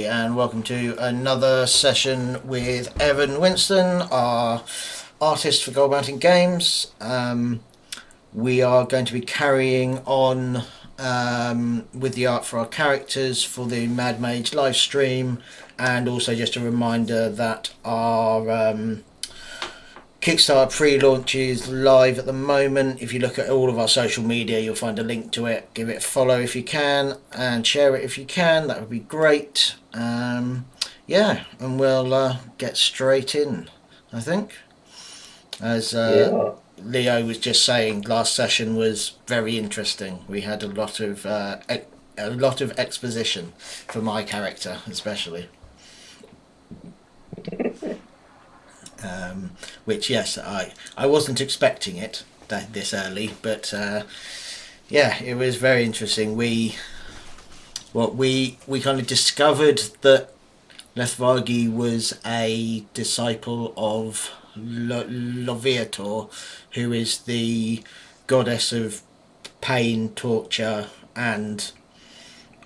everybody, and welcome to another session with Evan Winston, our artist for Gold Mountain Games. We are going to be carrying on with the art for our characters for the Mad Mage live stream, and also just a reminder that our Kickstarter pre-launch is live at the moment. If you look at all of our social media, you'll find a link to it. Give it a follow if you can, and share it if you can. That would be great. Yeah, and we'll get straight in, I think. As Leo was just saying, last session was very interesting. We had a lot of exposition for my character, especially. Which, yes, I wasn't expecting it this early, but yeah, it was very interesting. We kind of discovered that Lethvargi was a disciple of Loviator, who is the goddess of pain, torture, and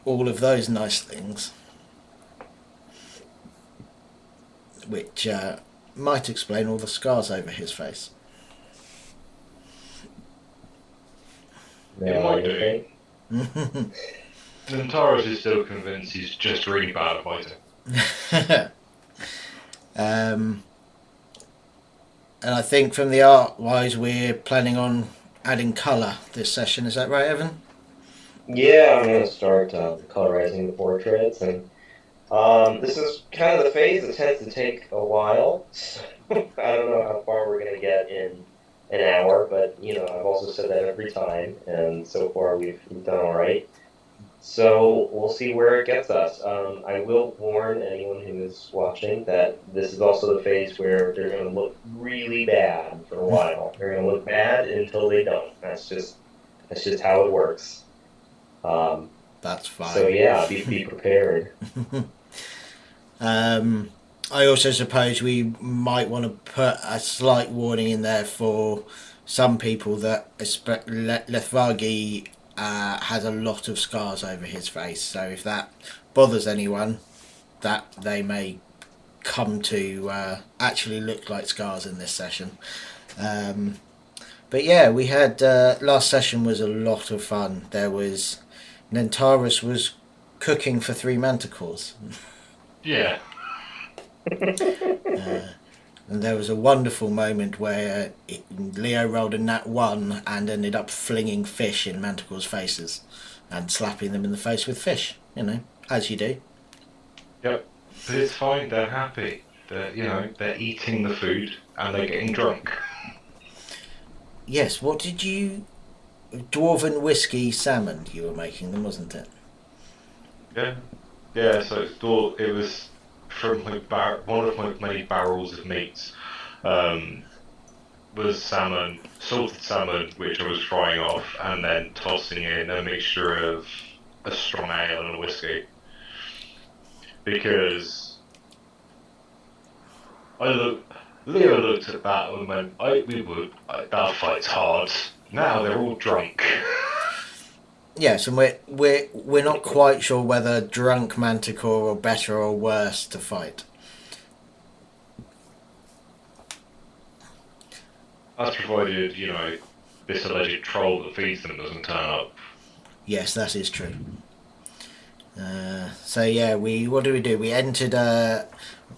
all of those nice things, which might explain all the scars over his face. It might do. Nantaros is still convinced he's just really bad at fighting. And I think from the art wise, we're planning on adding colour this session. Is that right, Evan? Yeah, I'm going to start colorizing the portraits, and this is kind of the phase that tends to take a while. So I don't know how far we're going to get in an hour, but I've also said that every time, and so far we've done all right. So we'll see where it gets us. I will warn anyone who is watching that this is also the phase where they're going to look really bad for a while. They're going to look bad until they don't. That's just how it works. That's fine. So yeah, be prepared. I also suppose we might want to put a slight warning in there for some people that Lethvargi has a lot of scars over his face. So if that bothers anyone, that they may come to actually look like scars in this session. But yeah, we had last session was a lot of fun. There was Nantaros was cooking for 3 manticores. Yeah. And there was a wonderful moment where Leo rolled a nat 1 and ended up flinging fish in manticore's faces and slapping them in the face with fish, as you do. Yep. But it's fine, they're happy. They're eating the food and they're getting drunk. Yes, what did you... Dwarven whiskey salmon you were making them, wasn't it? Yeah. Yeah, so it was from one of my many barrels of meats. Was salmon, salted salmon, which I was frying off, and then tossing in a mixture of a strong ale and a whiskey. Because Leo looked at that and went, that fight's hard. Now they're all drunk. Yes, and we're not quite sure whether drunk manticore are better or worse to fight. That's provided, this alleged troll that feeds them doesn't turn up. Yes, that is true. So yeah, what did we do? We entered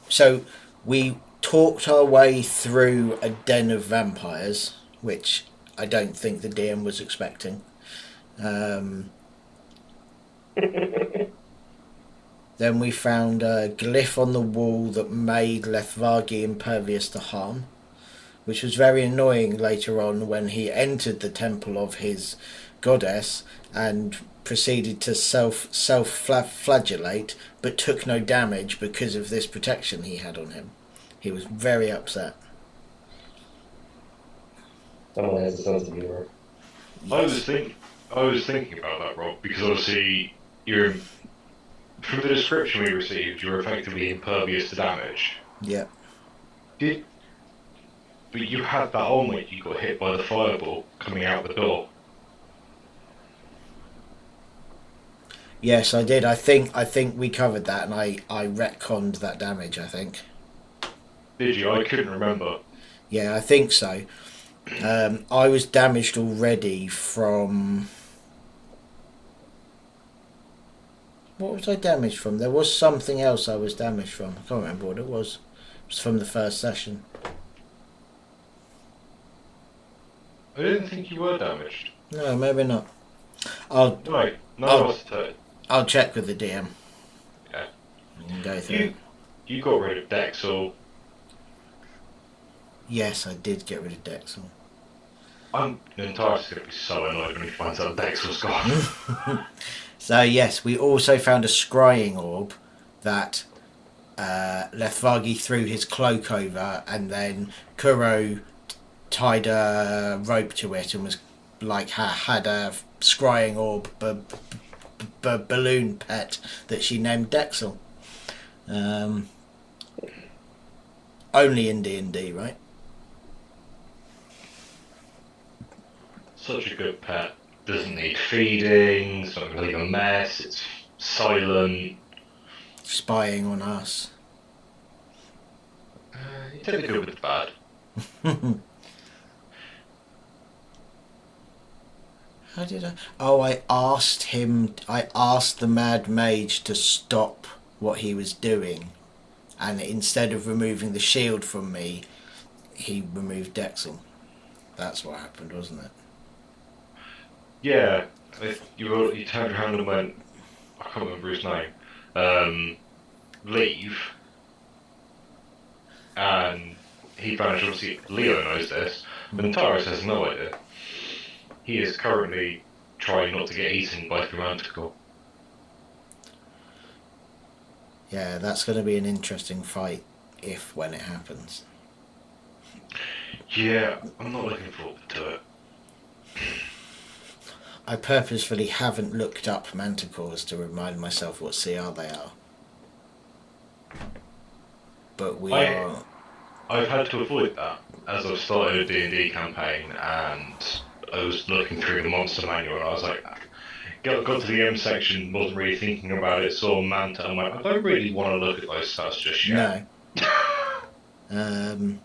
so we talked our way through a den of vampires, which I don't think the DM was expecting. Then we found a glyph on the wall that made Lethvargi impervious to harm, which was very annoying later on when he entered the temple of his goddess and proceeded to self-flagellate, but took no damage because of this protection he had on him. He was very upset. Someone has a sense of humor. Yes. I was thinking about that, Rob, because obviously from the description we received, you're effectively impervious to damage. Yeah. But you had that on when you got hit by the fireball coming out the door. Yes, I did. I think we covered that, and I retconned that damage. I think. Did you? I couldn't remember. Yeah, I think so. I was damaged already from. What was I damaged from? There was something else I was damaged from. I can't remember what it was. It was from the first session. I didn't think you were damaged. No, maybe not. I'll No, none I'll, of us did. I'll check with the DM. Yeah. And go through You it. you got rid of Dexel. Yes, I did get rid of Dexel. Nantara's gonna be so annoyed when he finds out Dexel's gone. So yes, we also found a scrying orb that Lethvargi threw his cloak over, and then Kuro tied a rope to it and was like had a scrying orb balloon pet that she named Dexel. Only in D&D, right? Such a good pet. Doesn't need feeding. It's not gonna leave a mess. It's silent. Spying on us. You take the good with the bad. How did I? Oh, I asked him. I asked the Mad Mage to stop what he was doing, and instead of removing the shield from me, he removed Dexel. That's what happened, wasn't it? Yeah, you turned around and went. I can't remember his name. Leave, and he vanished. Obviously, Leo knows this, but Nataris has no idea. He is currently trying not to get eaten by the Manticore. Yeah, that's going to be an interesting fight if when it happens. Yeah, I'm not looking forward to it. I purposefully haven't looked up manticores to remind myself what CR they are. But I've had to avoid that as I've started a D&D campaign, and I was looking through the monster manual and I was like, got to the M section, wasn't really thinking about it, saw Manta, I'm like, I don't really want to look at those stats just yet. No.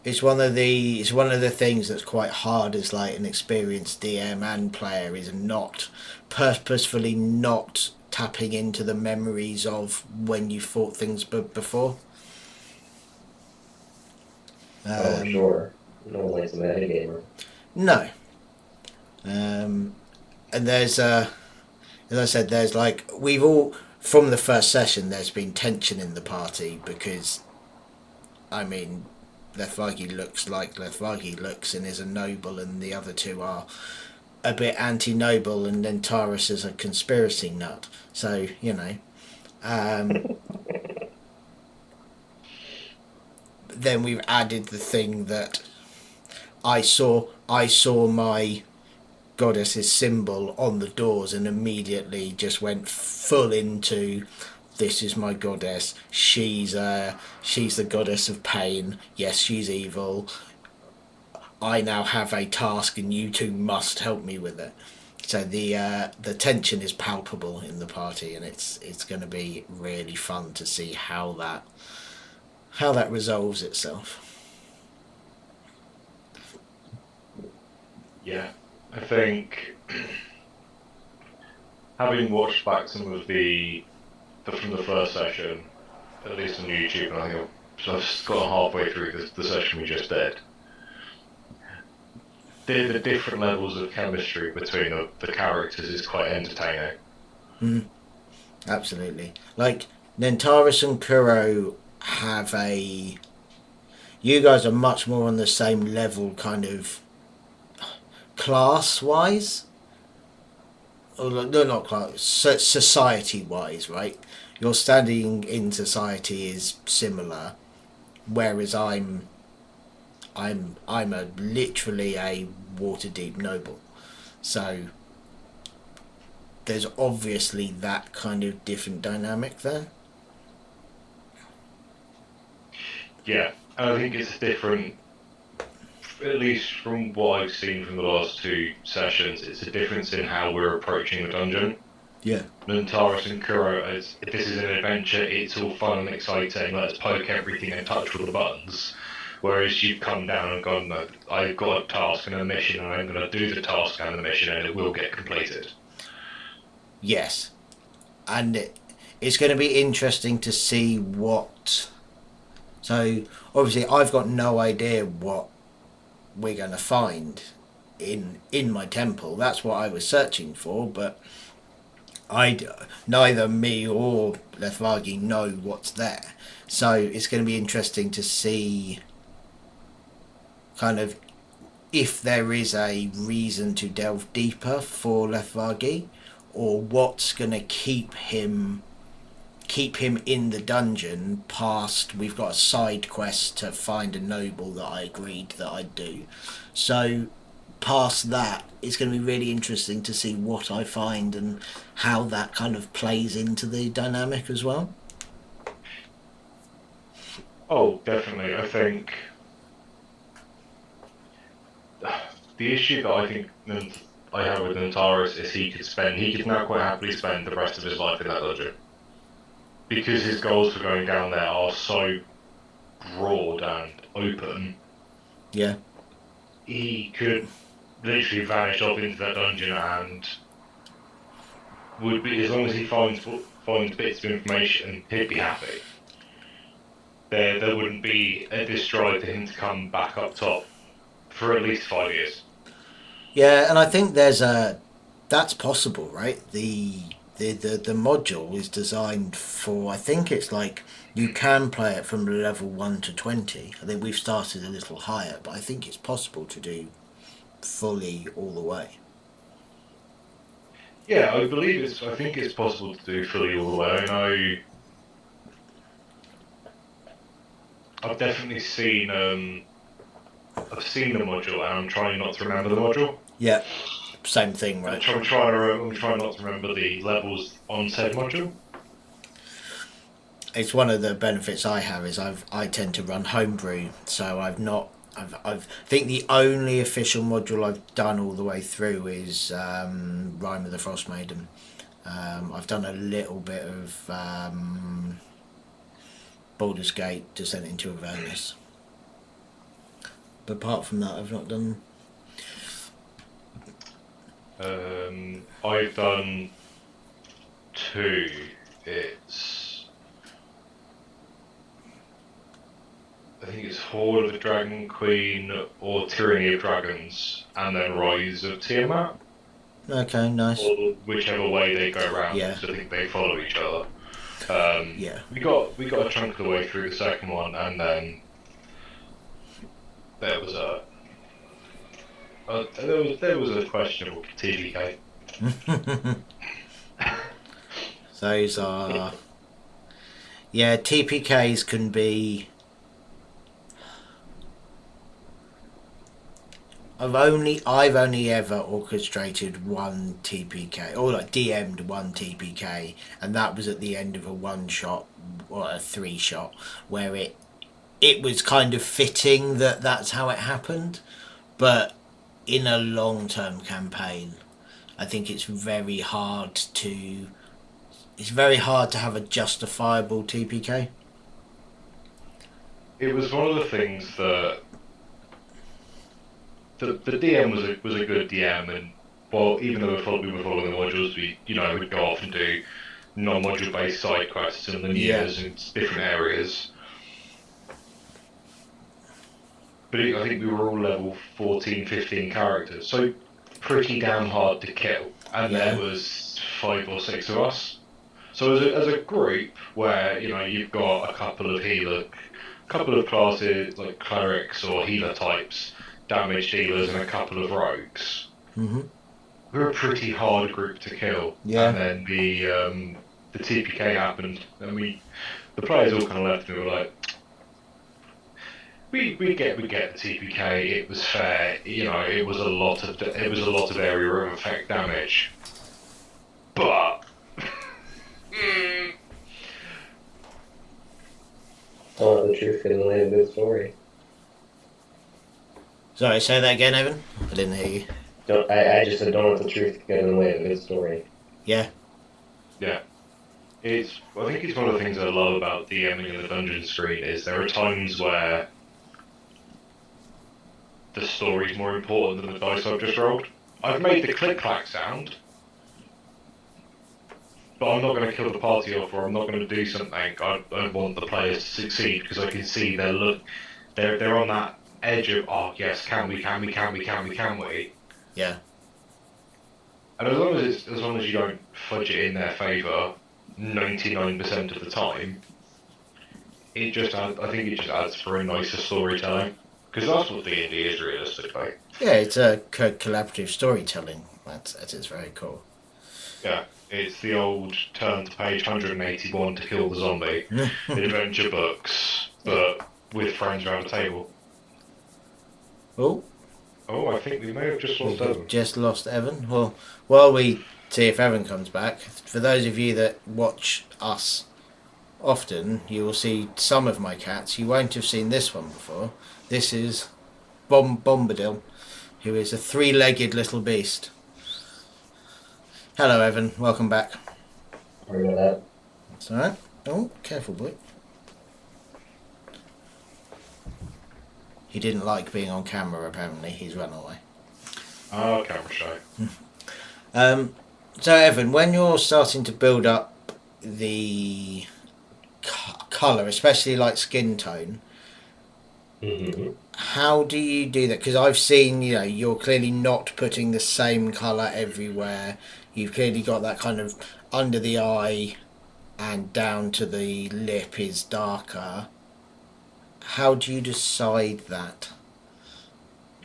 It's one of the things that's quite hard as like an experienced DM and player is not purposefully not tapping into the memories of when you fought things before. Oh, sure. No one likes a metagamer. No. And there's as I said, there's like we've all from the first session. There's been tension in the party because, I mean, Lethvargi looks like Lethvargi looks and is a noble, and the other two are a bit anti-noble, and then Taurus is a conspiracy nut. So you know. Then we've added the thing that I saw my goddess's symbol on the doors and immediately just went full into this is my goddess. She's the goddess of pain. Yes, she's evil. I now have a task and you two must help me with it. So the tension is palpable in the party, and it's going to be really fun to see how that resolves itself. Yeah, I think having watched back some of the from the first session, at least on YouTube, and I think I've got halfway through the session we just did. The different levels of chemistry between the characters is quite entertaining. Absolutely. Like Nentaris and Kuro have a. You guys are much more on the same level, kind of class wise. No, not class. Society wise, right? Your standing in society is similar, whereas I'm literally a Waterdeep noble, so there's obviously that kind of different dynamic there. Yeah, and I think it's different, at least from what I've seen from the last two sessions, it's a difference in how we're approaching the dungeon. Yeah. Nantaris and Kuro as if this is an adventure, it's all fun and exciting, let's poke everything and touch all the buttons. Whereas you've come down and gone, no, I've got a task and a mission, and I'm going to do the task and the mission, and it will get completed. Yes. And it's going to be interesting to see what. So, obviously, I've got no idea what we're going to find in my temple. That's what I was searching for, but neither me or Lethvargi know what's there. So, it's going to be interesting to see kind of if there is a reason to delve deeper for Lethvargi, or what's going to keep him in the dungeon past we've got a side quest to find a noble that I agreed that I'd do. So past that, it's going to be really interesting to see what I find and how that kind of plays into the dynamic as well. Oh, definitely. I think the issue that I think I have with Nantaris is he could now quite happily spend the rest of his life in that dungeon. Because his goals for going down there are so broad and open, Yeah. he could literally vanish off into that dungeon and would be, as long as he finds bits of information, he'd be happy. There wouldn't be this drive for him to come back up top for at least 5 years. Yeah, and I think that's possible, right? The module is designed for, I think it's like you can play it from level 1 to 20. I think we've started a little higher, but I think it's possible to do fully all the way. Yeah, I think it's possible to do fully all the way. I know I've definitely seen I've seen the module and I'm trying not to remember the module. Yeah, same thing, right? I'm trying not to remember the levels on said module. It's one of the benefits I have is I tend to run homebrew, so I think the only official module I've done all the way through is Rime of the Frost Maiden. I've done a little bit of Baldur's Gate, Descent into Avernus, but apart from that, I've not done. I've done 2. I think it's Horde of the Dragon Queen or Tyranny of Dragons, and then Rise of Tiamat. Okay, nice. Or whichever way they go around, Yeah. because I think they follow each other. Yeah. We got a chunk of the way through the second one, and then there was a questionable TVK. Those are, yeah, TPKs can be. I've only ever orchestrated one TPK, or like DM'd one TPK, and that was at the end of a 1-shot or a 3-shot, where it was kind of fitting that that's how it happened, but in a long-term campaign, I think it's very hard to have a justifiable TPK. It was one of the things that the DM was a good DM, and well, even though we were following the modules, we'd go off and do non-module based side quests in the years in different areas. But I think we were all level 14, 15 characters, so pretty damn hard to kill. And there was 5 or 6 of us. So as a group, where you've got a couple of classes like clerics or healer types, damage dealers, and a couple of rogues. Mm-hmm. We're a pretty hard group to kill. Yeah. And then the TPK happened, and the players all kind of left, and we were like, we get the TPK. It was fair. It was a lot of area of effect damage, but. Oh, the truth couldn't lay a good story. Sorry, say that again, Evan. I didn't hear you. I just said don't let the truth get in the way of a good story. Yeah. Yeah. I think it's one of the things I love about DMing in the dungeon screen is there are times where the story's more important than the dice I've just rolled. I've made the click-clack sound, but I'm not going to kill the party off, or I'm not going to do something. I want the players to succeed because I can see they're on that edge of, oh yes, can we? Yeah. And as long as you don't fudge it in their favour 99% of the time, I think it just adds for a nicer storytelling. Because that's what D&D is realistically. Yeah, it's a collaborative storytelling. That's its very core. Yeah, it's the old turn to page 181 to kill the zombie adventure books, but with friends around a table. Oh, I think we may have just lost Evan. Just lost Evan. Well, while we see if Evan comes back, for those of you that watch us often, you will see some of my cats. You won't have seen this one before. This is Bombadil, who is a three-legged little beast. Hello, Evan. Welcome back. Sorry about that. That's all right. Oh, careful, boy. He didn't like being on camera, apparently. He's run away. Oh, camera shy. So, Evan, when you're starting to build up the colour, especially like skin tone, Mm-hmm. how do you do that? Because I've seen, you're clearly not putting the same colour everywhere. You've clearly got that kind of under the eye and down to the lip is darker. How do you decide that?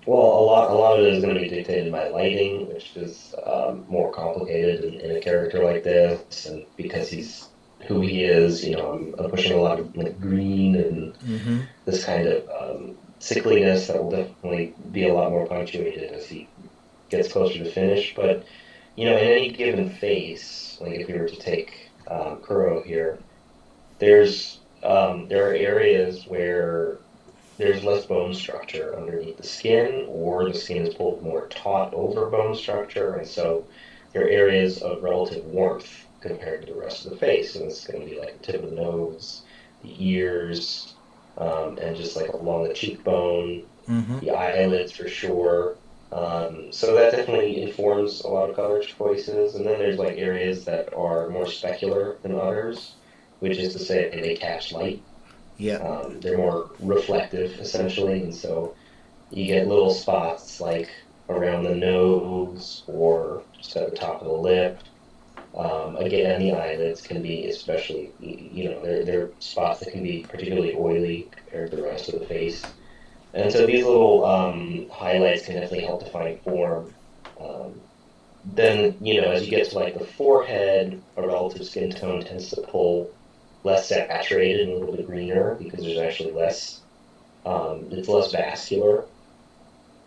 Well, a lot of it is going to be dictated by lighting, which is more complicated in a character like this, and because he's who he is, I'm pushing a lot of like green and this kind of sickliness that will definitely be a lot more punctuated as he gets closer to finish. But in any given face, like if we were to take Kuro here, there are areas where there's less bone structure underneath the skin, or the skin is pulled more taut over bone structure, and so there are areas of relative warmth compared to the rest of the face, and it's going to be like the tip of the nose, the ears, and just like along the cheekbone, the eyelids for sure. So that definitely informs a lot of color choices, and then there's like areas that are more specular than others, which is to say they catch light. Yeah. They're more reflective, essentially, and so you get little spots like around the nose or just at the top of the lip. Again, the eyelids can be especially, they're spots that can be particularly oily compared to the rest of the face. And so these little highlights can definitely help define form. Then, as you get to like the forehead, a relative skin tone tends to pull less saturated and a little bit greener because there's actually less, it's less vascular.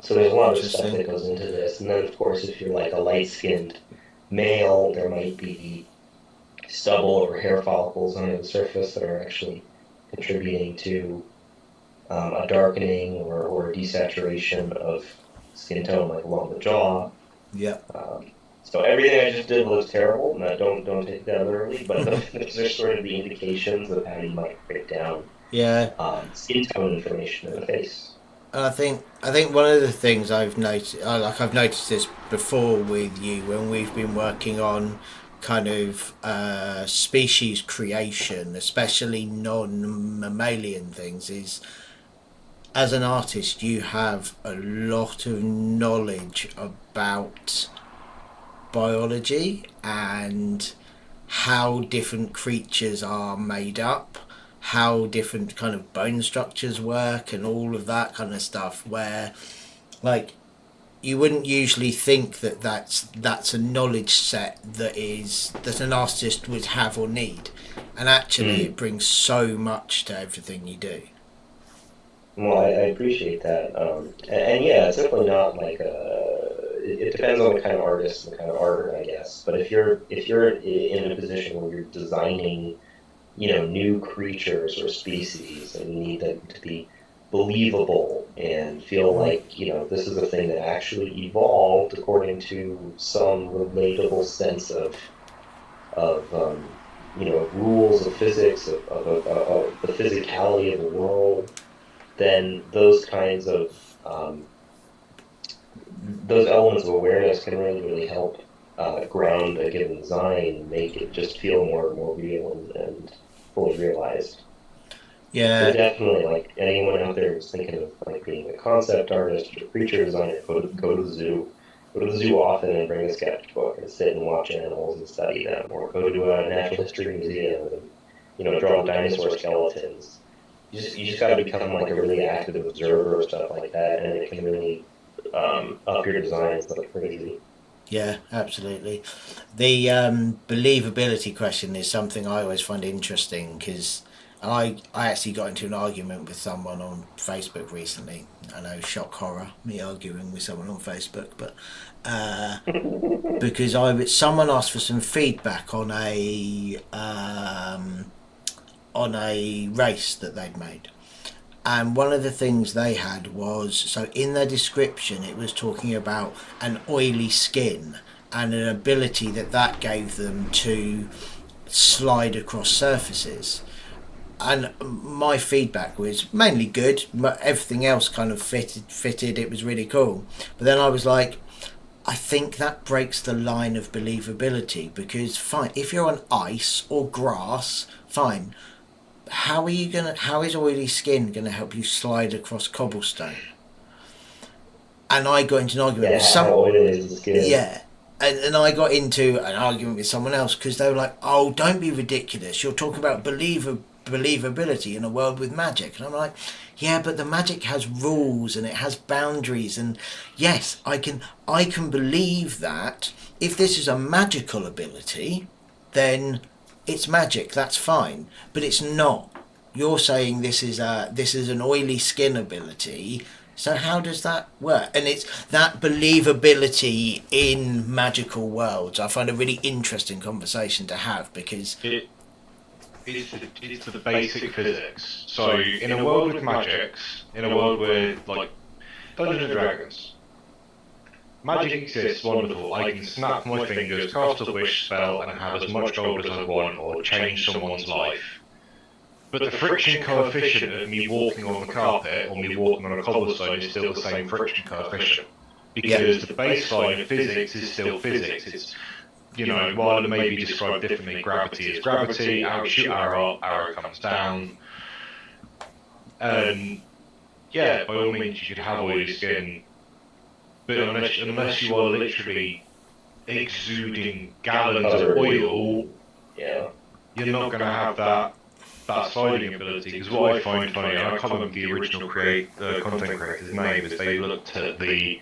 So there's a lot of stuff that goes into this. And then, of course, if you're like a light-skinned male, there might be stubble or hair follicles under the surface that are actually contributing to a darkening or a desaturation of skin tone, like along the jaw. Yeah. So everything I just did looks terrible, and don't take that literally, but those are sort of the indications of how you might break down skin tone information in the face. And I think one of the things I've noticed this before with you when we've been working on kind of species creation, especially non-mammalian things, is as an artist you have a lot of knowledge about biology and how different creatures are made up, how different kind of bone structures work, and all of that kind of stuff, where like you wouldn't usually think that that's a knowledge set that an artist would have or need, and actually it brings so much to everything you do. Well, I appreciate that, and yeah, it's definitely not like it depends on the kind of artist and the kind of art, I guess. But if you're in a position where you're designing, new creatures or species, and you need them to be believable and feel like, this is a thing that actually evolved according to some relatable sense of of rules of physics, of the physicality of the world, then those elements of awareness can really help ground a given design and make it just feel more real and fully realized. So Yeah, definitely, like anyone out there who's thinking of like being a concept artist or a creature designer, go to the zoo. Go to the zoo often and bring a sketchbook and sit and watch animals and study them, or go to a natural history museum and draw dinosaur skeletons. You just got to become like a really active observer of stuff like that, and it can really up your designs like crazy. yeah, absolutely. The believability question is something I always find interesting because I actually got into an argument with someone on Facebook recently. I know, shock horror, me arguing with someone on Facebook, but because someone asked for some feedback on a race that they'd made. And one of the things they had was, so in their description it was talking about an oily skin and an ability that gave them to slide across surfaces. And my feedback was mainly good. Everything else kind of fitted. It was really cool. But then I was like, I think that breaks the line of believability, because fine, if you're on ice or grass, fine. How is oily skin gonna help you slide across cobblestone? And I got into an argument with Yeah, how some, oily is the skin? yeah, and I got into an argument with someone else because they were like, "Oh, don't be ridiculous! You're talking about believability in a world with magic," and I'm like, "Yeah, but the magic has rules and it has boundaries, and yes, I can believe that if this is a magical ability, then it's magic. That's fine, but it's not. You're saying this is an oily skin ability." So how does that work? And it's that believability in magical worlds. I find a really interesting conversation to have because It it's the basic physics. So in a world with magics, in a world with like Dungeons and Dragons, magic exists, wonderful. I can snap my fingers, cast a wish spell, and have as much gold as I want, or change someone's life. But the friction coefficient of me walking on the carpet or me walking on a cobblestone is still the same friction coefficient. Because the baseline of physics is still physics. It's, while it may be described differently, gravity is gravity, shoot arrow up, arrow comes down. And yeah, by all means, you should have oily skin. But unless you are literally exuding gallons of oil, Yeah. you're not going to have that sliding ability. Because what I find funny, and I can't remember the original content creator's name, is they looked at the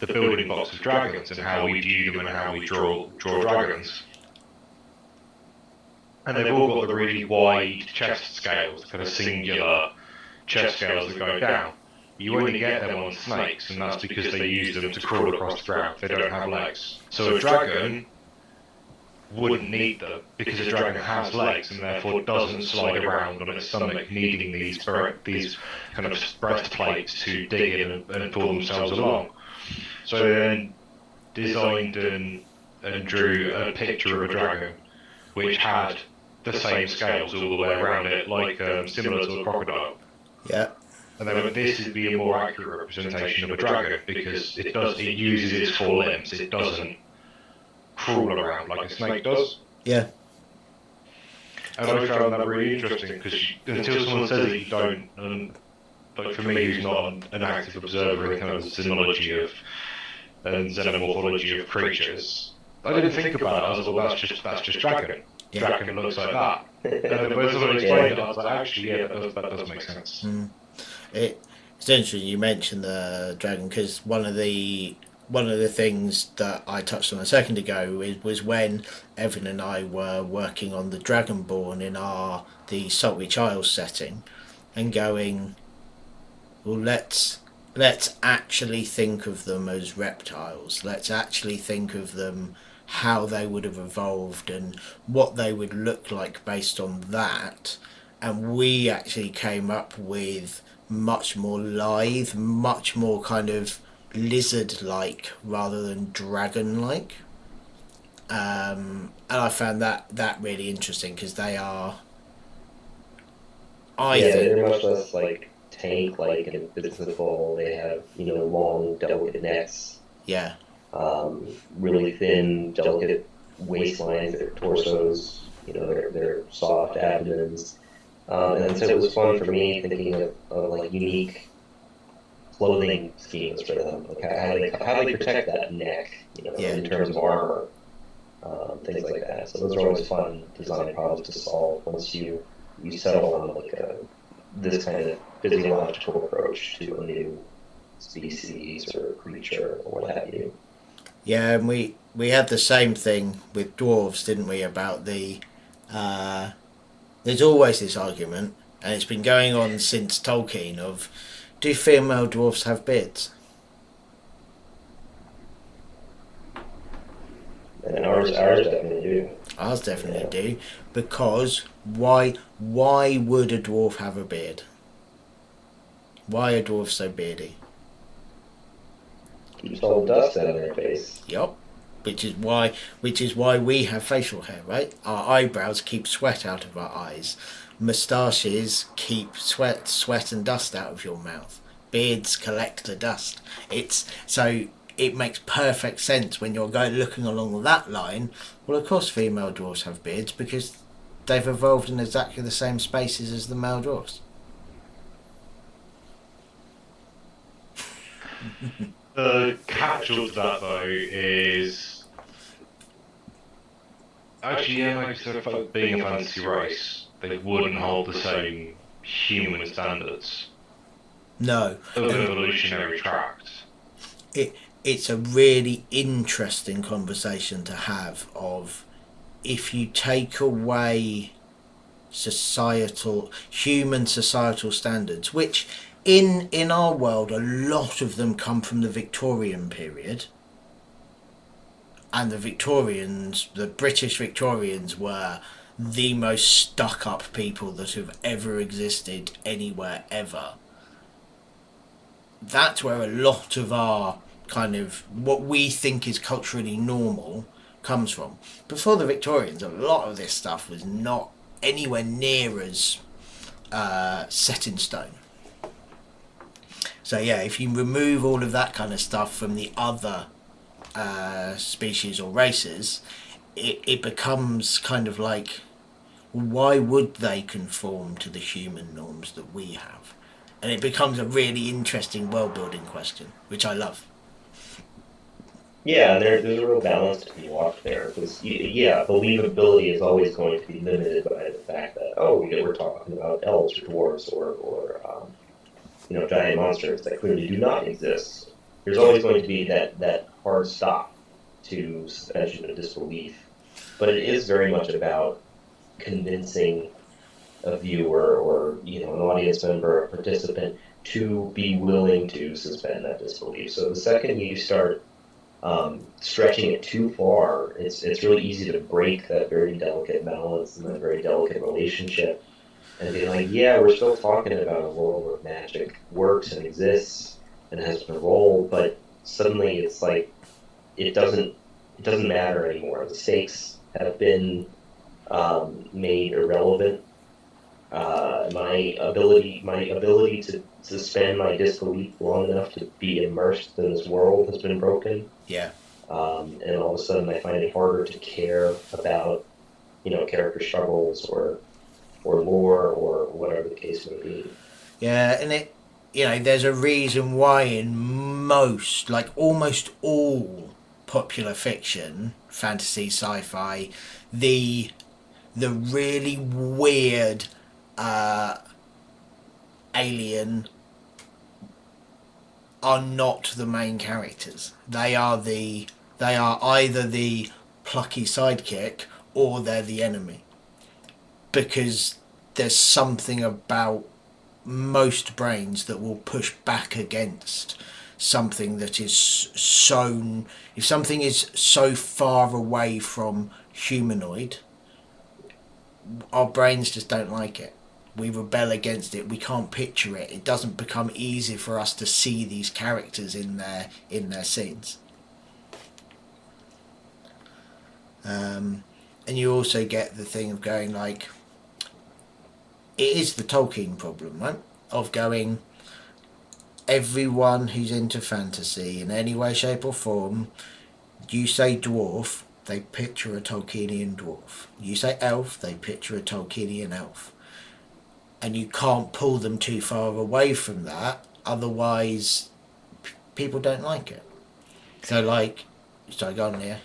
building blocks of dragons and how we view them and how we draw dragons. And they've all got the really wide chest scales, kind of singular chest scales that go down. You only get them on snakes, and that's because they use them to crawl across the ground. They don't have legs. So a dragon wouldn't need them because a dragon has legs and therefore doesn't slide around on its stomach, needing these kind of breastplates to dig in and pull themselves along. So they then designed and drew a picture of a dragon which had the same scales all the way around it, like similar to a crocodile. yeah, And they went, this would be a more accurate representation of a dragon because it uses its four limbs. It doesn't crawl around like a snake does. yeah, And I found that really interesting because until someone says that you don't, and like for me, who's not an active observer in kind of the xenology and xenomorphology of creatures, I didn't think about it. I was like, well, that's just dragon. yeah. Dragon looks like that. And then when someone explained it, I was like, actually, yeah, that does make sense. It's interesting you mentioned the dragon because one of the things that I touched on a second ago was when Evan and I were working on the Dragonborn in the Saltwich Isles setting, and going, well, let's actually think of them as reptiles. Let's actually think of them how they would have evolved and what they would look like based on that. And we actually came up with much more lithe, much more kind of lizard-like rather than dragon-like. And I found that really interesting because they are. Yeah, they're much less like tank-like and invisible. They have, long, delicate necks, Yeah, really thin, delicate waistlines, their torsos, their soft abdomens. And so it was fun for me thinking of like unique clothing schemes for them, like how they protect that neck, yeah, in terms of armor, things like that. So those are always fun design problems to solve once you settle on like this kind of physiological approach to a new species or creature or what have you. yeah. And we had the same thing with dwarves, didn't we? About the there's always this argument, and it's been going on since Tolkien of do female dwarfs have beards? And ours definitely do. Ours definitely Yeah. do, because why would a dwarf have a beard? Why are dwarves so beardy? Keeps all the dust out of their face. Yup. Which is why we have facial hair, right? Our eyebrows keep sweat out of our eyes. Moustaches keep sweat and dust out of your mouth. Beards collect the dust. It's so it makes perfect sense when you're going looking along that line. Well, of course, female dwarfs have beards because they've evolved in exactly the same spaces as the male dwarfs. The catch up to that though is actually yeah, like I said, about being a fantasy race, they wouldn't hold the same human standards No, of an and evolutionary tract. it it's a really interesting conversation to have of if you take away human societal standards, which in our world a lot of them come from the Victorian period, and the British Victorians were the most stuck up people that have ever existed anywhere ever. That's where a lot of our kind of what we think is culturally normal comes from. Before the Victorians, a lot of this stuff was not anywhere near as set in stone. So yeah, if you remove all of that kind of stuff from the other species or races, it becomes kind of like, why would they conform to the human norms that we have? And it becomes a really interesting world building question, which I love. Yeah, and there's a real balance to be walked there because yeah, believability is always going to be limited by the fact that we're talking about elves or dwarves or giant monsters that clearly do not exist. There's Yeah, always going to be that hard stop to suspension of disbelief, but it is very much about convincing a viewer or an audience member, a participant, to be willing to suspend that disbelief. So the second you start stretching it too far, it's really easy to break that very delicate balance and that very delicate relationship and be like, yeah, we're still talking about a world where magic works and exists and has a role, but suddenly it's like it doesn't matter anymore. The stakes have been made irrelevant. My ability to suspend my disbelief long enough to be immersed in this world has been broken. yeah, And all of a sudden, I find it harder to care about, character struggles or lore or whatever the case may be. yeah. And there's a reason why in most, like almost all popular fiction, fantasy, sci-fi, the really weird uh, alien are not the main characters. They are either the plucky sidekick or they're the enemy, because there's something about most brains that will push back against something that is so. If something is so far away from humanoid, our brains just don't like it. We rebel against it. We can't picture it. It doesn't become easy for us to see these characters in their scenes. And you also get the thing of going like, it is the Tolkien problem, right? Of going, everyone who's into fantasy in any way, shape, or form, you say dwarf, they picture a Tolkienian dwarf. You say elf, they picture a Tolkienian elf. And you can't pull them too far away from that, otherwise, people don't like it. So, like, sorry, go on there.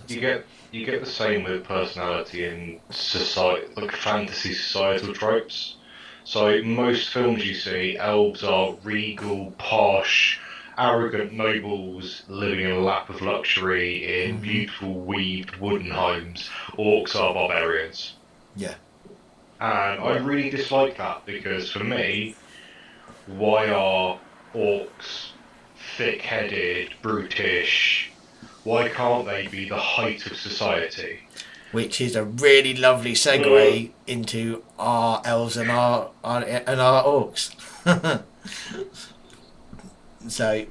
You get the same with personality in society, like fantasy societal tropes. So most films you see, elves are regal, posh, arrogant nobles living in a lap of luxury in beautiful weaved wooden homes. Orcs are barbarians. Yeah. And I really dislike that because for me, why are orcs thick-headed, brutish? Why can't they be the height of society? Which is a really lovely segue into our elves and our orcs. So,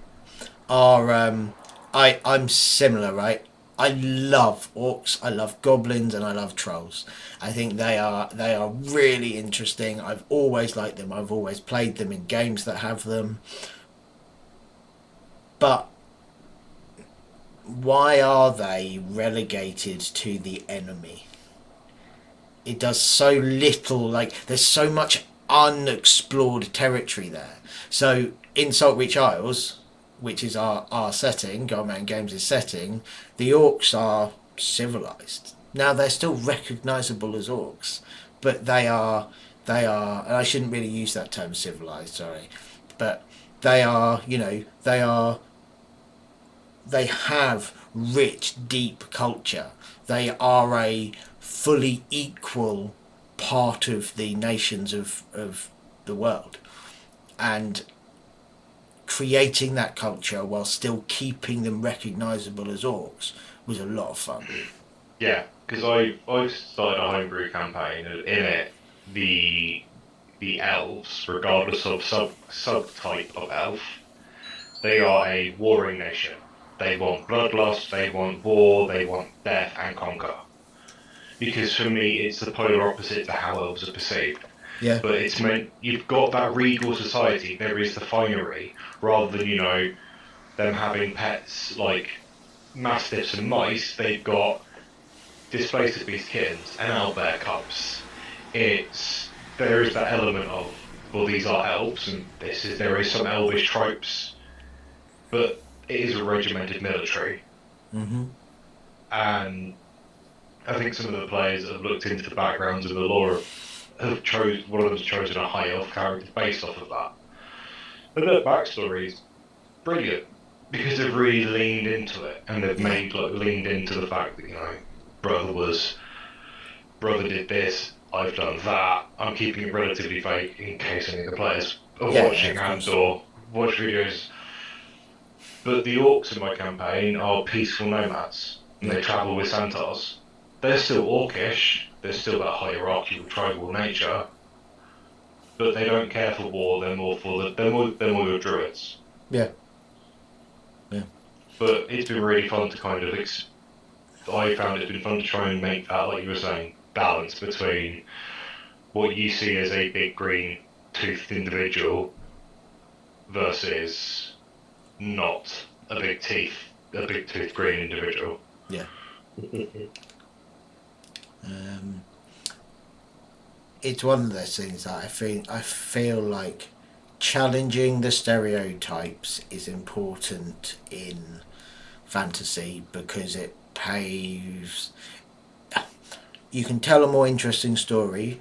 I'm similar, right? I love orcs, I love goblins, and I love trolls. I think they are really interesting. I've always liked them. I've always played them in games that have them. But why are they relegated to the enemy? It does so little. Like, there's so much unexplored territory there. So in Saltreach Isles, which is our setting, Goldman Games' setting, the orcs are civilized. Now they're still recognisable as orcs, but they are, and I shouldn't really use that term civilized, sorry, but they have rich, deep culture. They are a fully equal part of the nations of the world. And creating that culture while still keeping them recognisable as orcs was a lot of fun. Yeah, because I've started a homebrew campaign, and in it the elves, regardless of subtype of elf, they are a warring nation. They want bloodlust, they want war, they want death and conquer. Because for me, it's the polar opposite to how elves are perceived. Yeah. But it's meant you've got that regal society. There is the finery, rather than them having pets like mastiffs and mice. They've got displaced of beast kittens and owlbear cubs. There is that element of, well, these are elves, and there is some elvish tropes, but it is a regimented military. Mm-hmm. And I think some of the players that have looked into the backgrounds and the lore one of them's chosen a high elf character based off of that. But their backstory is brilliant because they've really leaned into it, and they've leaned into the fact that brother did this, I've done that. I'm keeping it relatively vague in case any of the players are watching and/or watch videos. But the orcs in my campaign are peaceful nomads, and they travel with centaurs. They're still orcish. There's still that hierarchical tribal nature, but they don't care for war. They're more your druids. Yeah. Yeah. But it's been really fun to kind of I found it's been fun to try and make that, like you were saying, balance between what you see as a big green toothed individual versus not a big toothed green individual. Yeah. It's one of those things that I feel like challenging the stereotypes is important in fantasy because it paves. You can tell a more interesting story,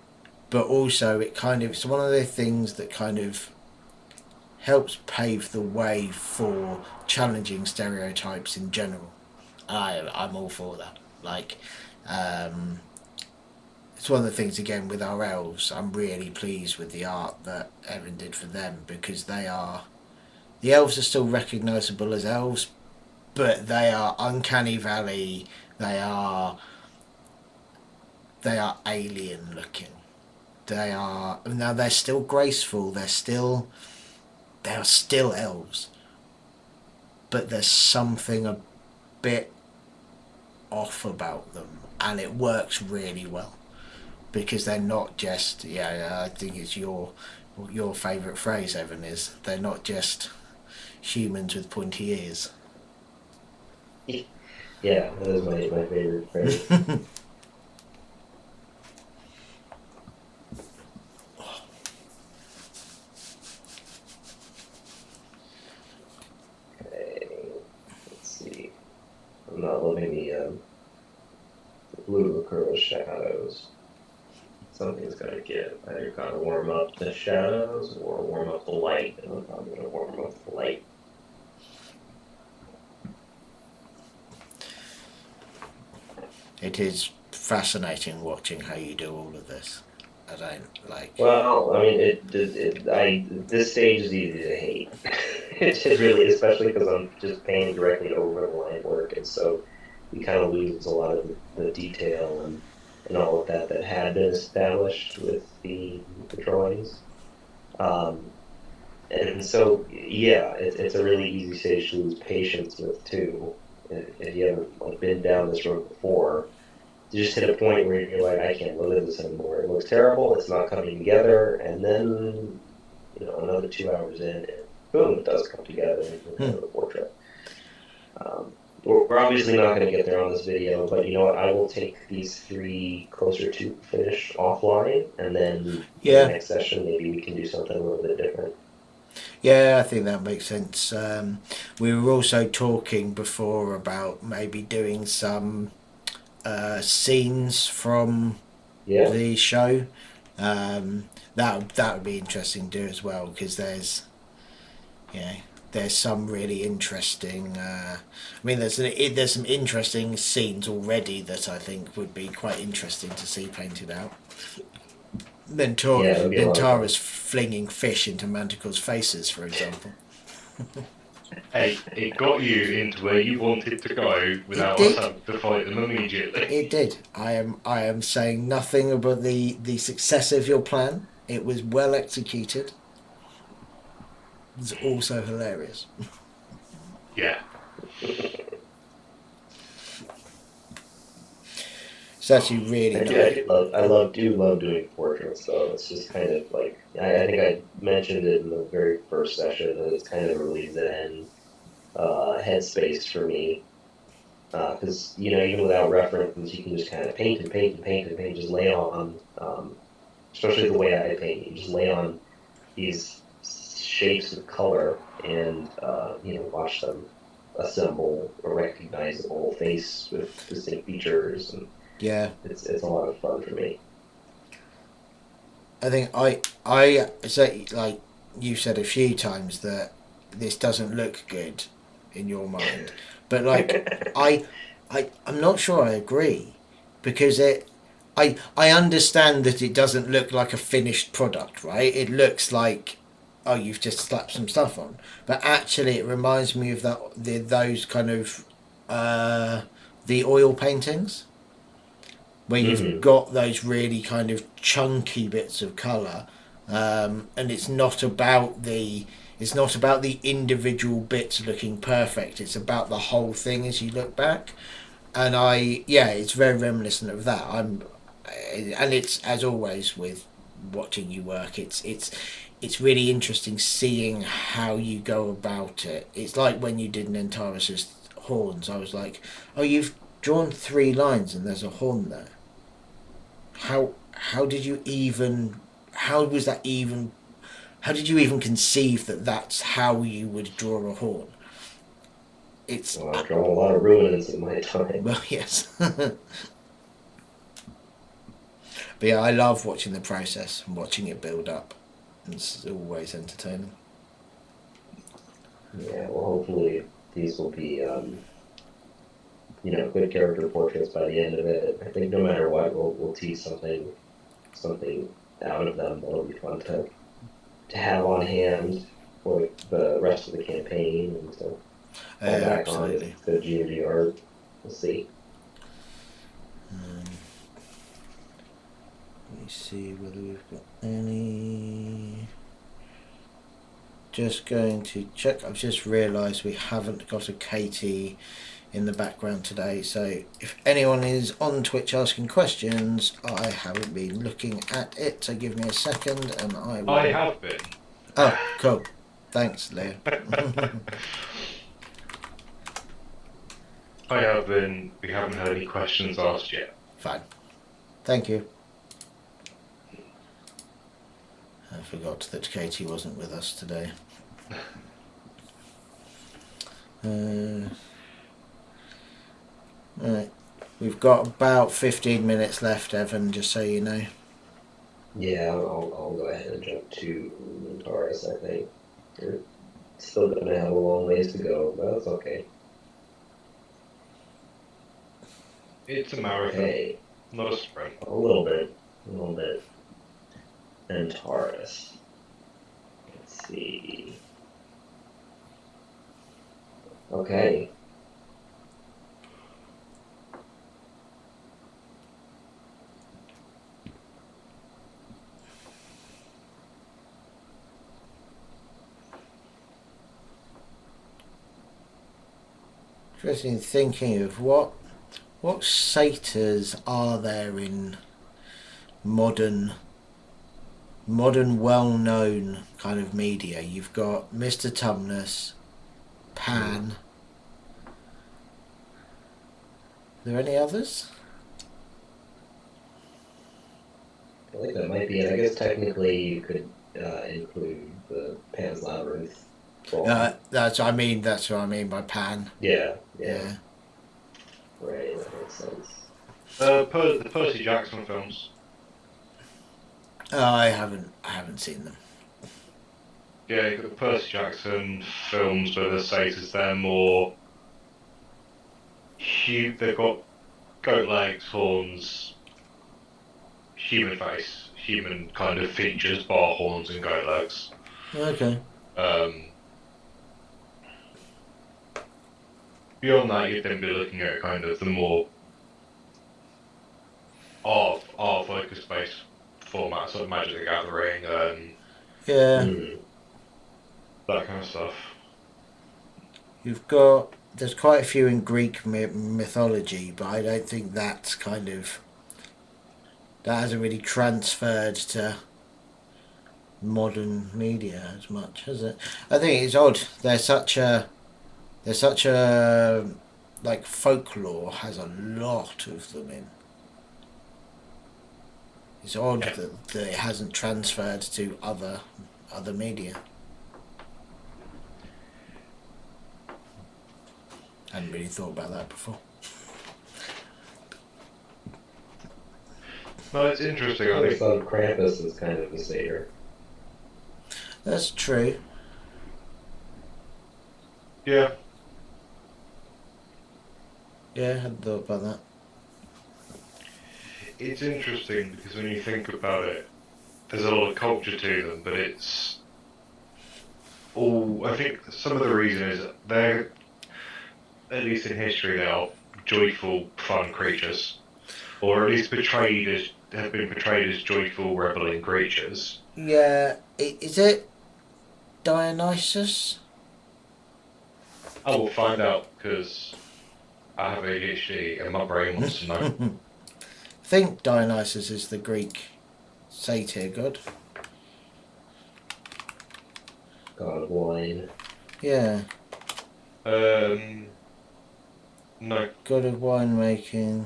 but also it's one of the things that kind of helps pave the way for challenging stereotypes in general. I'm all for that. Like, it's one of the things, again, with our elves. I'm really pleased with the art that Evan did for them because the elves are still recognisable as elves, but they are uncanny valley. They are alien looking. Now they're still graceful. They are still elves, but there's something a bit off about them, and it works really well because they're not just I think it's your favourite phrase, Evan, is they're not just humans with pointy ears. Yeah, that is my favorite phrase. Okay, let's see. I'm not loving the blue acrylic shadows. Something's gotta give. Either gotta warm up the shadows or warm up the light. And I'm probably gonna warm up the light. It is fascinating watching how you do all of this. I don't like. Well, I mean, this stage is easy to hate. It really, especially because I'm just painting directly over the line work, and so we kind of lose a lot of the detail and all of that had been established with the drawings. Um, and so, yeah, it's a really easy stage to lose patience with too. If you haven't like been down this road before, you just hit a point where you're like, I can't live this anymore. It looks terrible. It's not coming together. And then, another 2 hours in, and boom, it does come together in the portrait. We're obviously not going to get there on this video, but you know what? I will take these 3 closer to finish offline, and then in the next session, maybe we can do something a little bit different. Yeah, I think that makes sense. We were also talking before about maybe doing some scenes from the show. That would be interesting to do as well, because there's some really interesting. There's some interesting scenes already that I think would be quite interesting to see painted out. Mentara's flinging fish into Manticore's faces, for example. Hey, it got you into where you wanted to go without us having to fight them immediately. It did. I am saying nothing about the success of your plan. It was well executed. It's also hilarious. Yeah. It's actually really nice. I do love doing portraits, though. It's just kind of like, I think I mentioned it in the very first session, that it's kind of a really zen headspace for me. Because, even without reference, you can just kind of paint and paint and paint and paint, just lay on, especially the way I paint, you just lay on these shapes of color and, watch them assemble a recognizable face with distinct features, and it's a lot of fun for me. I think I say, like you said a few times, that this doesn't look good in your mind, but like I'm not sure I agree, because I understand that it doesn't look like a finished product, right? It looks like, oh, you've just slapped some stuff on, but actually it reminds me of those kind of the oil paintings, where you've got those really kind of chunky bits of colour, and it's not about the individual bits looking perfect. It's about the whole thing as you look back, and it's very reminiscent of that. And it's, as always with watching you work, it's really interesting seeing how you go about it. It's like when you did Nentaris's horns. I was like, oh, you've drawn 3 lines and there's a horn there. How did you even conceive that that's how you would draw a horn? I've drawn a lot of ruins in my time. Well, yes. But yeah, I love watching the process and watching it build up. It's always entertaining. Yeah, well, hopefully these will be good character portraits by the end of it. I think no matter what, we'll tease something out of them that'll be fun to have on hand for the rest of the campaign, and to fall back absolutely. on the G&D art. We'll see. Let me see whether we've got any. Just going to check. I've just realised we haven't got a Katie in the background today. So if anyone is on Twitch asking questions, I haven't been looking at it. So give me a second, and I will. I have been. Oh, cool. Thanks, Leo. I have been. We haven't had any questions asked yet. Fine. Thank you. I forgot that Katie wasn't with us today. Right. We've got about 15 minutes left, Evan, just so you know. Yeah, I'll go ahead and jump to Taurus, I think. We're still gonna have a long ways to go, but that's okay. It's a marathon, Okay, not a sprint. a little bit. And Taurus. Let's see. Okay. Interesting thinking of what satyrs are there in modern well-known kind of media. You've got Mr. Tumnus, Pan. Are there any others? I think that might be it. I guess technically you could include the Pan's Labyrinth. That's what I mean by Pan. Yeah. Yeah. Right, that makes sense. The Percy Jackson films. Oh, I haven't seen them. Yeah, you've got the Percy Jackson films where the satyrs, they're more... They've got goat legs, horns, human face, human kind of features, bar horns and goat legs. Okay. Beyond that, you'd then be looking at kind of the more art focused based formats, sort of Magic the Gathering, Yeah. that kind of stuff. There's quite a few in Greek mythology, but I don't think that hasn't really transferred to modern media as much, has it? I think it's odd. There's such a like folklore has a lot of them in. It's odd that it hasn't transferred to other media. Hadn't really thought about that before. No, it's interesting. I I think thought Krampus is kind of a satyr. That's true. Yeah. Yeah, I hadn't thought about that. It's interesting because when you think about it, there's a lot of culture to them, but it's all. I think some of the reason is that they're, at least in history, they are joyful, fun creatures, or at least have been portrayed as joyful, reveling creatures. Yeah, is it Dionysus? I will find out because I have ADHD and my brain wants to know. I think Dionysus is the Greek satyr god. God of wine. Yeah. No, God of winemaking.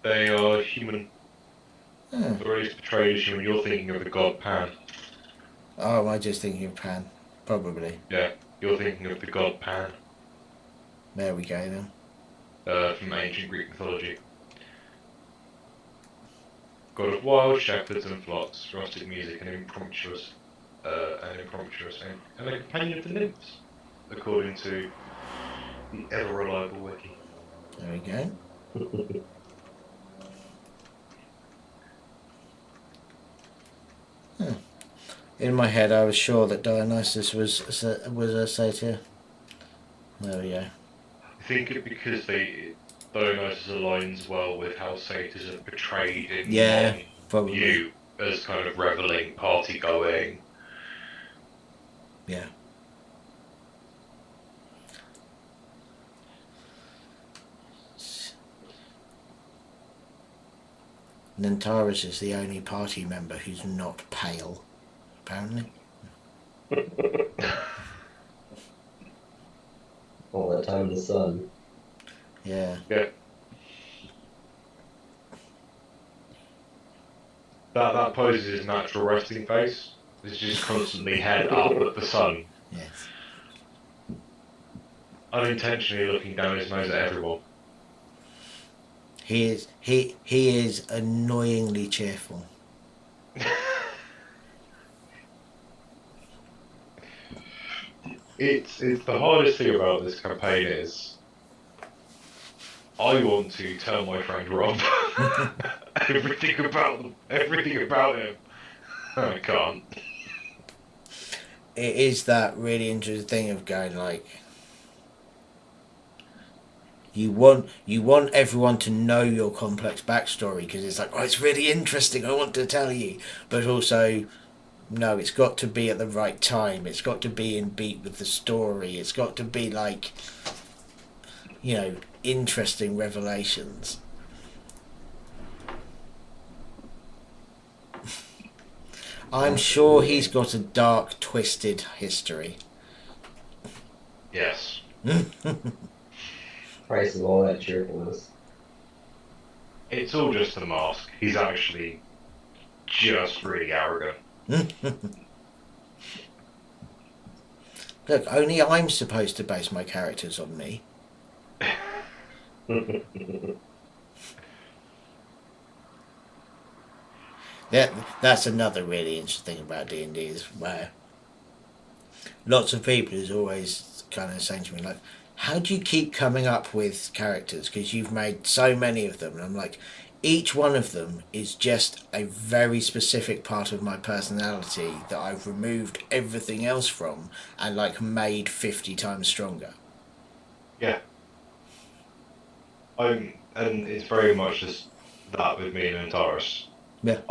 they are human, Oh. or at least portrayed as human. You're thinking of the god Pan. Oh, am I just thinking of Pan? Probably. Yeah, you're thinking of the god Pan There we go then. from ancient Greek mythology. God of wild shepherds and flocks, rustic music, and impromptuous, and a companion of the nymphs, according to the ever-reliable wiki. There we go. In my head, I was sure that Dionysus was a satyr. There we go. I think it because Dionysus aligns well with how satyrs are portrayed in Probably. you as kind of reveling, party going. Yeah. Nantaris is the only party member who's not pale, apparently. All that time in the sun. Yeah. Yeah. That poses his natural resting face. It's just constantly head up at the sun, Yes. unintentionally looking down his nose at everyone. He is annoyingly cheerful. It's the hardest thing about this campaign is I want to tell my friend Rob everything about him. I can't. It is that really interesting thing of going like, you want everyone to know your complex backstory because it's like, oh, it's really interesting, I want to tell you, but also, no, it's got to be at the right time, it's got to be in beat with the story, it's got to be like, you know, interesting revelations. I'm sure he's got a dark, twisted history. Yes. Price of all that cheerfulness. It's all just a mask. He's actually just really arrogant. Look, only I'm supposed to base my characters on me. That's another really interesting thing about D&D is where lots of people is always kind of saying to me like, how do you keep coming up with characters because you've made so many of them? And I'm like, each one of them is just a very specific part of my personality that I've removed everything else from and like made 50 times stronger. Yeah. And it's very much just that with me and Antares. Yeah.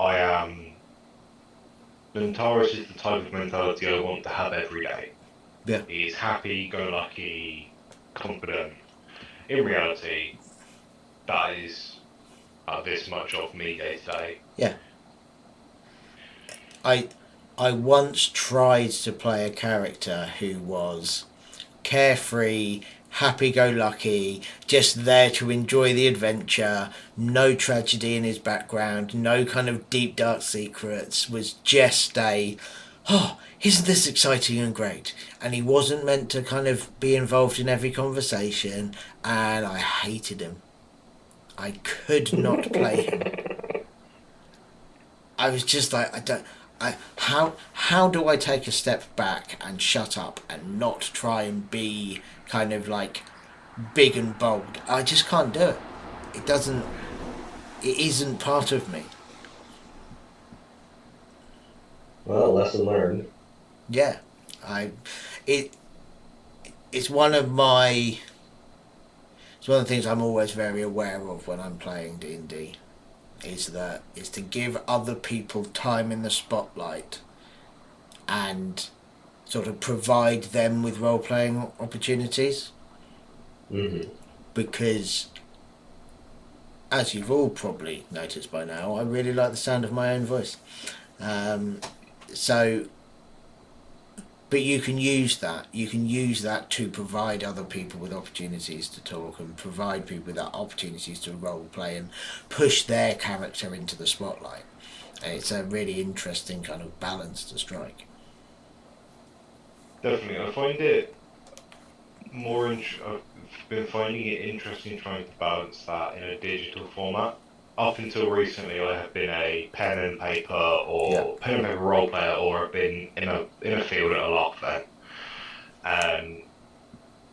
Antares is the type of mentality I want to have every day. Yeah. He's happy, go lucky, confident. In reality, that is this much of me day to day. Yeah. I once tried to play a character who was carefree, happy-go-lucky, just there to enjoy the adventure, no tragedy in his background, no kind of deep dark secrets, was just isn't this exciting and great? And he wasn't meant to kind of be involved in every conversation, and I hated him. I could not play him. I was just like, how do I take a step back and shut up and not try and be kind of like big and bold? I just can't do it. It isn't part of me. Well, lesson learned. Yeah. It's one of my, it's one of the things I'm always very aware of when I'm playing D&D. Is to give other people time in the spotlight and sort of provide them with role-playing opportunities. Mm-hmm. Because, as you've all probably noticed by now, I really like the sound of my own voice. But you can use that. You can use that to provide other people with opportunities to talk and provide people with opportunities to role play and push their character into the spotlight. And it's a really interesting kind of balance to strike. Definitely, I find it I've been finding it interesting trying to balance that in a digital format. Up until recently, I have been a pen and paper role player, or I've been in a field at a LARP event, and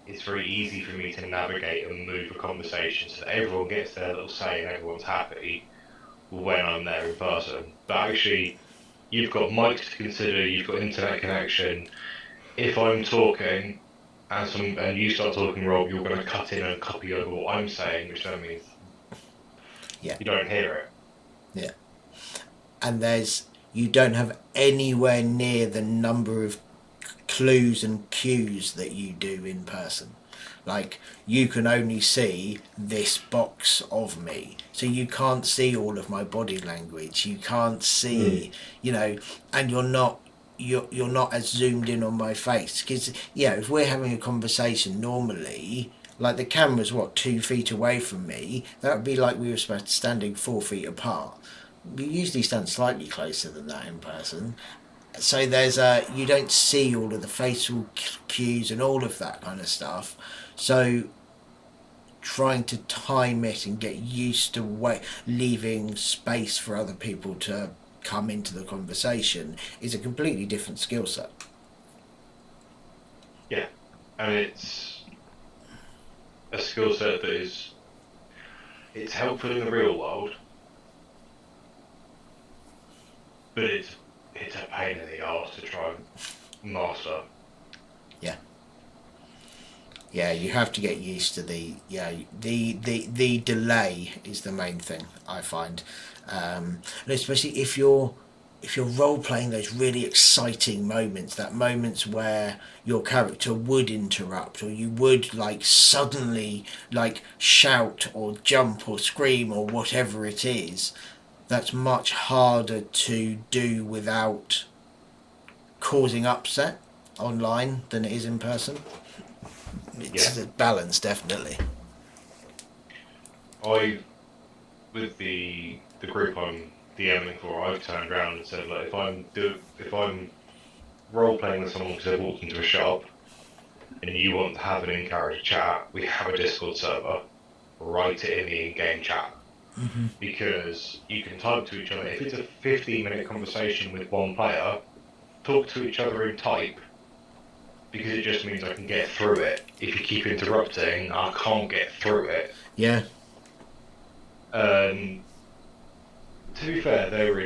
it's very easy for me to navigate and move a conversation so that everyone gets their little say and everyone's happy when I'm there in person. But actually, you've got mics to consider, you've got internet connection. If I'm talking and you start talking, Rob, you're going to cut in and copy over what I'm saying, which then means you don't hear it. Yeah. And you don't have anywhere near the number of clues and cues that you do in person. Like, you can only see this box of me, so you can't see all of my body language. You can't see, and you're not as zoomed in on my face, because if we're having a conversation normally, like, the camera's 2 feet away from me, that would be like we were standing 4 feet apart. We usually stand slightly closer than that in person, so you don't see all of the facial cues and all of that kind of stuff. So trying to time it and get used to leaving space for other people to come into the conversation is a completely different skill set. Yeah, and it's a skill set that it's helpful in the real world, but it's a pain in the arse to try and master. Yeah, you have to get used to the delay is the main thing, I find, and especially if you're role playing those really exciting moments, that moments where your character would interrupt, or you would suddenly shout or jump or scream or whatever it is. That's much harder to do without causing upset online than it is in person. It's a balance, definitely. With the group I'm DMing for, I've turned around and said, like, if I'm role playing with someone because they've walked into a shop, and you want to have an in-character chat, we have a Discord server. Write it in the in-game chat, because you can type to each other. If it's a 15-minute conversation with one player, talk to each other in type, because it just means I can get through it. If you keep interrupting, I can't get through it. Yeah. To be fair, they're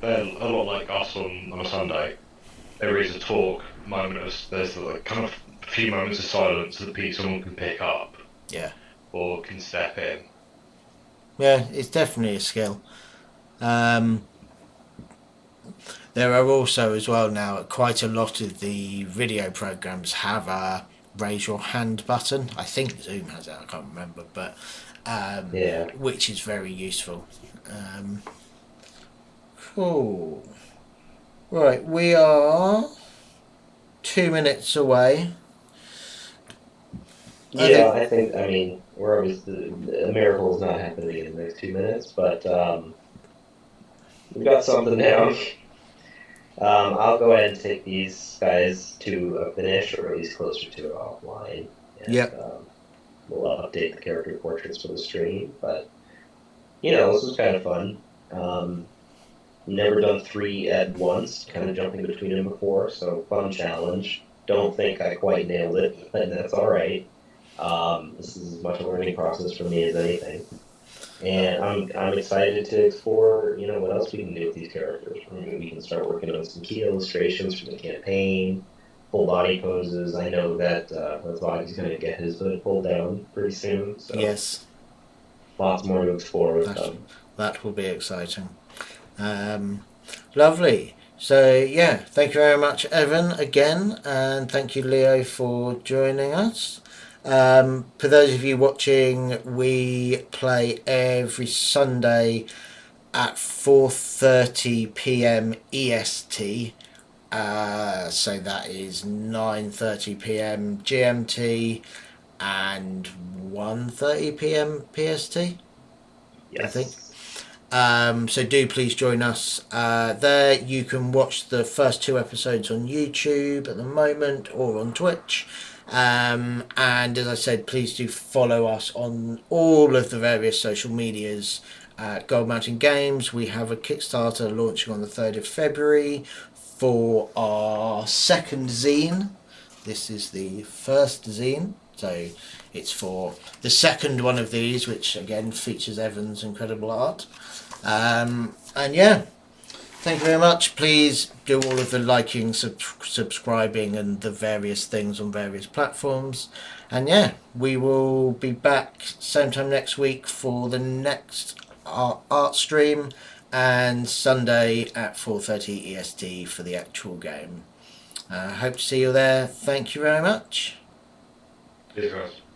a lot like us on a Sunday. There is a talk moment. There's kind of a few moments of silence that someone can pick up. Yeah. Or can step in. Yeah, it's definitely a skill. There are also, as well now, quite a lot of the video programs have a raise your hand button. I think Zoom has it, I can't remember, but which is very useful. Cool. Right, we are 2 minutes away. I mean, we're obviously, a miracle is not happening in the next 2 minutes, but we've got something now. I'll go ahead and take these guys to a finish, or at least closer to it offline. And, we'll update the character portraits for the stream, but, this was kind of fun. Never done 3 at once, kind of jumping between them before, so fun challenge. Don't think I quite nailed it, but that's alright. This is as much a learning process for me as anything. And I'm excited to explore, what else we can do with these characters. We can start working on some key illustrations for the campaign, full body poses. I know that Razvagi's going to get his hood pulled down pretty soon. So yes. Lots more to explore with them. That will be exciting. Lovely. So, thank you very much, Evan, again. And thank you, Leo, for joining us. For those of you watching, we play every Sunday at 4:30 p.m. EST. So that is 9:30 p.m. GMT and 1:30 p.m. PST. Yes. I think. So do please join us there. You can watch the first 2 episodes on YouTube at the moment, or on Twitch. And as I said, please do follow us on all of the various social medias. Gold Mountain Games. We have a Kickstarter launching on the 3rd of February for our second zine. This is the first zine, so it's for the second one of these, which again features Evan's incredible art. Thank you very much. Please do all of the liking, subscribing, and the various things on various platforms. And we will be back same time next week for the next art stream, and Sunday at 4:30 EST for the actual game. Hope to see you there. Thank you very much. Cheers, guys.